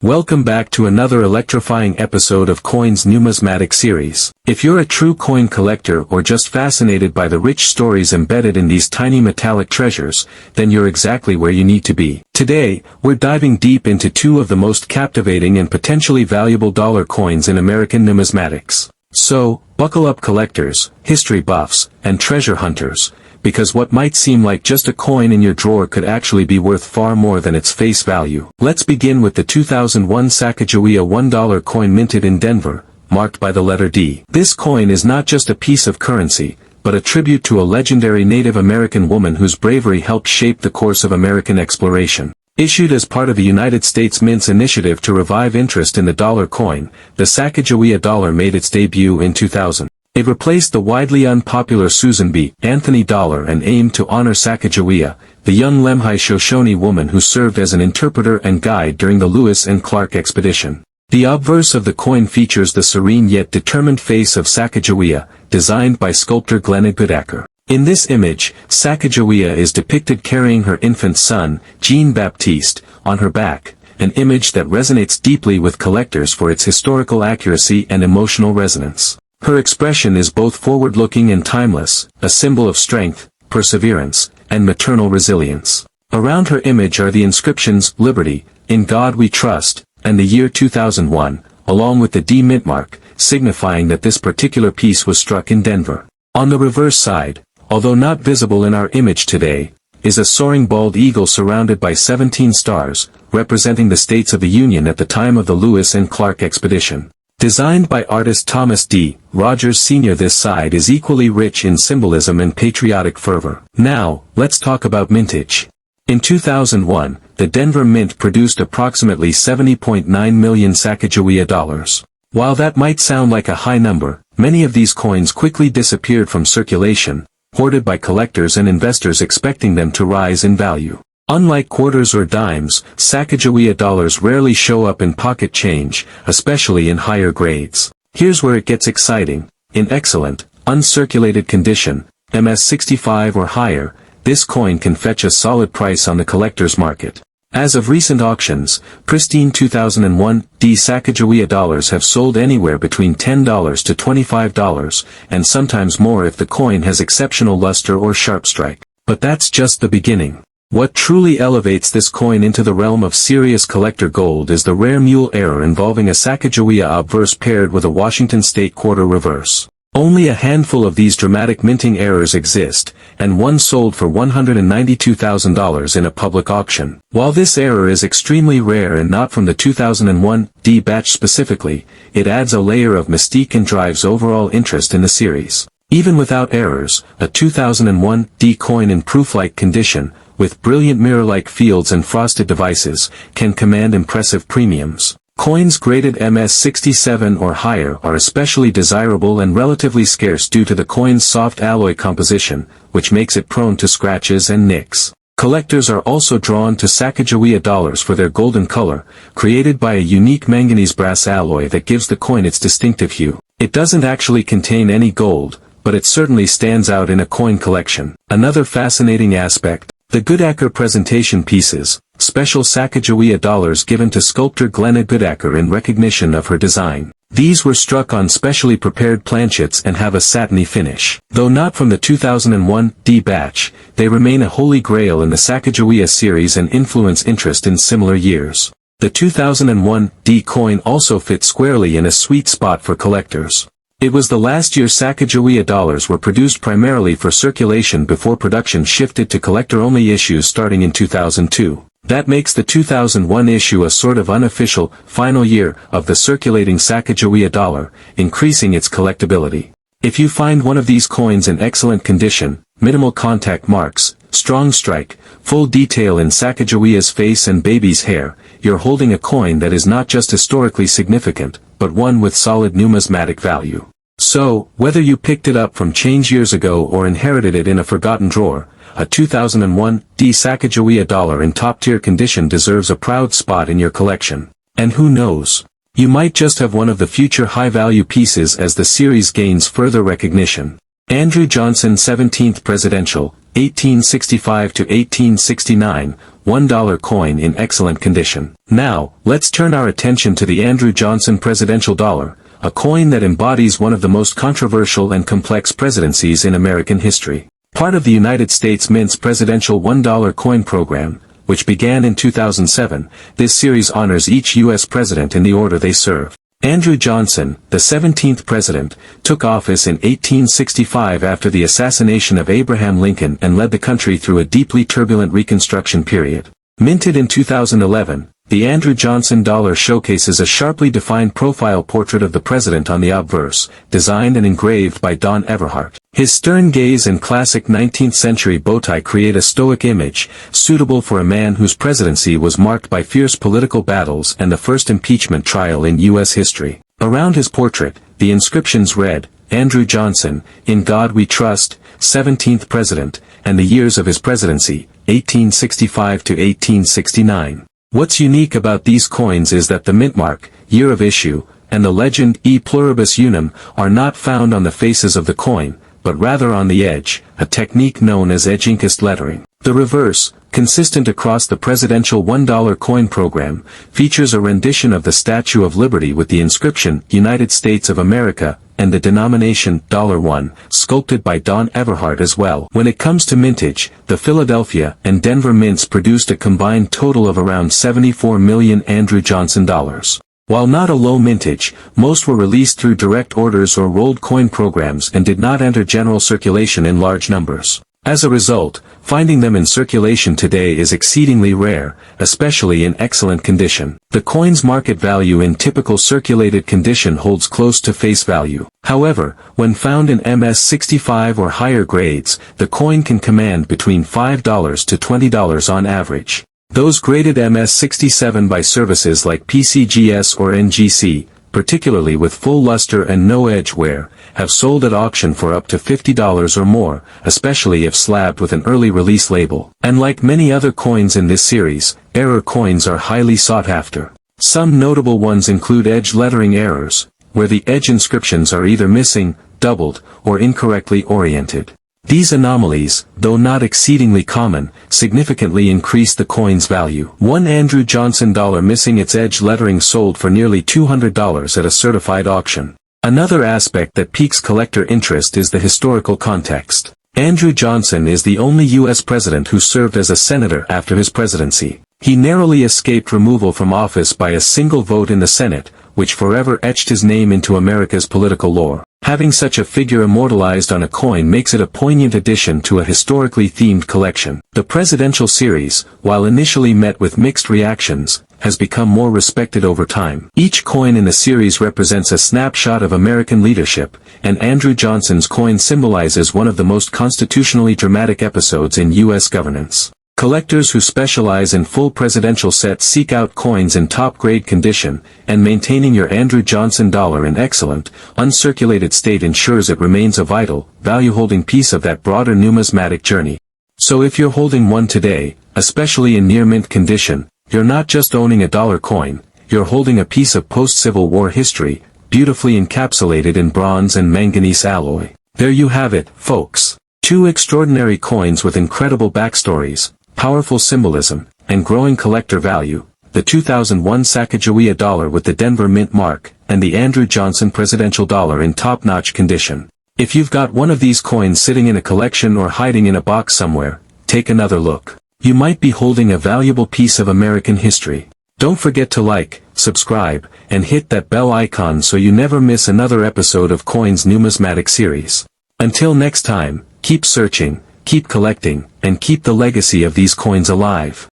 Welcome back to another electrifying episode of Coin's Numismatic series. If you're a true coin collector or just fascinated by the rich stories embedded in these tiny metallic treasures, then you're exactly where you need to be. Today, we're diving deep into two of the most captivating and potentially valuable dollar coins in American numismatics. So, buckle up collectors, history buffs, and treasure hunters, because what might seem like just a coin in your drawer could actually be worth far more than its face value. Let's begin with the 2001 Sacagawea $1 coin minted in Denver, marked by the letter D. This coin is not just a piece of currency, but a tribute to a legendary Native American woman whose bravery helped shape the course of American exploration. Issued as part of the United States Mint's initiative to revive interest in the dollar coin, the Sacagawea Dollar made its debut in 2000. It replaced the widely unpopular Susan B. Anthony dollar and aimed to honor Sacagawea, the young Lemhi Shoshone woman who served as an interpreter and guide during the Lewis and Clark expedition. The obverse of the coin features the serene yet determined face of Sacagawea, designed by sculptor Glenna Goodacker. In this image, Sacagawea is depicted carrying her infant son, Jean-Baptiste, on her back, an image that resonates deeply with collectors for its historical accuracy and emotional resonance. Her expression is both forward-looking and timeless, a symbol of strength, perseverance, and maternal resilience. Around her image are the inscriptions, "Liberty, in God we trust," and the year 2001, along with the D mint mark, signifying that this particular piece was struck in Denver. On the reverse side, although not visible in our image today, is a soaring bald eagle surrounded by 17 stars, representing the states of the Union at the time of the Lewis and Clark expedition. Designed by artist Thomas D. Rogers Sr. This side is equally rich in symbolism and patriotic fervor. Now, let's talk about mintage. In 2001, the Denver Mint produced approximately 70.9 million Sacagawea dollars. While that might sound like a high number, many of these coins quickly disappeared from circulation, hoarded by collectors and investors expecting them to rise in value. Unlike quarters or dimes, Sacagawea dollars rarely show up in pocket change, especially in higher grades. Here's where it gets exciting. In excellent, uncirculated condition, MS65 or higher, this coin can fetch a solid price on the collector's market. As of recent auctions, pristine 2001 D Sacagawea dollars have sold anywhere between $10 to $25, and sometimes more if the coin has exceptional luster or sharp strike. But that's just the beginning. What truly elevates this coin into the realm of serious collector gold is the rare mule error involving a Sacagawea obverse paired with a Washington State quarter reverse. Only a handful of these dramatic minting errors exist, and one sold for $192,000 in a public auction. While this error is extremely rare and not from the 2001 D batch specifically, it adds a layer of mystique and drives overall interest in the series. Even without errors, a 2001 D coin in proof-like condition, with brilliant mirror-like fields and frosted devices, can command impressive premiums. Coins graded MS67 or higher are especially desirable and relatively scarce due to the coin's soft alloy composition, which makes it prone to scratches and nicks. Collectors are also drawn to Sacagawea dollars for their golden color, created by a unique manganese brass alloy that gives the coin its distinctive hue. It doesn't actually contain any gold, but it certainly stands out in a coin collection. Another fascinating aspect, the Goodacker presentation pieces, special Sacagawea dollars given to sculptor Glenna Goodacker in recognition of her design. These were struck on specially prepared planchets and have a satiny finish. Though not from the 2001 D batch, they remain a holy grail in the Sacagawea series and influence interest in similar years. The 2001 D coin also fits squarely in a sweet spot for collectors. It was the last year Sacagawea dollars were produced primarily for circulation before production shifted to collector-only issues starting in 2002. That makes the 2001 issue a sort of unofficial, final year of the circulating Sacagawea dollar, increasing its collectability. If you find one of these coins in excellent condition, minimal contact marks, strong strike, full detail in Sacagawea's face and baby's hair, you're holding a coin that is not just historically significant, but one with solid numismatic value. So, whether you picked it up from change years ago or inherited it in a forgotten drawer, a 2001 D Sacagawea dollar in top-tier condition deserves a proud spot in your collection. And who knows? You might just have one of the future high-value pieces as the series gains further recognition. Andrew Johnson 17th Presidential, 1865 to 1869, $1 coin in excellent condition. Now, let's turn our attention to the Andrew Johnson presidential dollar, a coin that embodies one of the most controversial and complex presidencies in American history. Part of the United States Mint's presidential $1 coin program, which began in 2007, this series honors each U.S. president in the order they serve. Andrew Johnson, the 17th president, took office in 1865 after the assassination of Abraham Lincoln and led the country through a deeply turbulent Reconstruction period. Minted in 2011, the Andrew Johnson dollar showcases a sharply defined profile portrait of the president on the obverse, designed and engraved by Don Everhart. His stern gaze and classic 19th-century bowtie create a stoic image, suitable for a man whose presidency was marked by fierce political battles and the first impeachment trial in U.S. history. Around his portrait, the inscriptions read, Andrew Johnson, In God We Trust, 17th President, and the years of his presidency, 1865 to 1869. What's unique about these coins is that the mint mark, year of issue, and the legend E pluribus unum are not found on the faces of the coin, but rather on the edge, a technique known as edge inkist lettering. The reverse, consistent across the presidential $1 coin program, features a rendition of the Statue of Liberty with the inscription United States of America, and the denomination $1, sculpted by Don Everhart as well. When it comes to mintage, the Philadelphia and Denver mints produced a combined total of around 74 million Andrew Johnson dollars. While not a low mintage, most were released through direct orders or rolled coin programs and did not enter general circulation in large numbers. As a result, finding them in circulation today is exceedingly rare, especially in excellent condition. The coin's market value in typical circulated condition holds close to face value. However, when found in MS-65 or higher grades, the coin can command between $5 to $20 on average. Those graded MS-67 by services like PCGS or NGC, particularly with full luster and no edge wear, have sold at auction for up to $50 or more, especially if slabbed with an early release label. And like many other coins in this series, error coins are highly sought after. Some notable ones include edge lettering errors, where the edge inscriptions are either missing, doubled, or incorrectly oriented. These anomalies, though not exceedingly common, significantly increase the coin's value. One Andrew Johnson dollar missing its edge lettering sold for nearly $200 at a certified auction. Another aspect that piques collector interest is the historical context. Andrew Johnson is the only U.S. president who served as a senator after his presidency. He narrowly escaped removal from office by a single vote in the Senate, which forever etched his name into America's political lore. Having such a figure immortalized on a coin makes it a poignant addition to a historically themed collection. The presidential series, while initially met with mixed reactions, has become more respected over time. Each coin in the series represents a snapshot of American leadership, and Andrew Johnson's coin symbolizes one of the most constitutionally dramatic episodes in U.S. governance. Collectors who specialize in full presidential sets seek out coins in top-grade condition, and maintaining your Andrew Johnson dollar in excellent, uncirculated state ensures it remains a vital, value-holding piece of that broader numismatic journey. So if you're holding one today, especially in near-mint condition, you're not just owning a dollar coin, you're holding a piece of post-Civil War history, beautifully encapsulated in bronze and manganese alloy. There you have it, folks. Two extraordinary coins with incredible backstories, powerful symbolism, and growing collector value, the 2001 Sacagawea Dollar with the Denver Mint mark, and the Andrew Johnson Presidential Dollar in top-notch condition. If you've got one of these coins sitting in a collection or hiding in a box somewhere, take another look. You might be holding a valuable piece of American history. Don't forget to like, subscribe, and hit that bell icon so you never miss another episode of Coins Numismatic Series. Until next time, keep searching, keep collecting, and keep the legacy of these coins alive.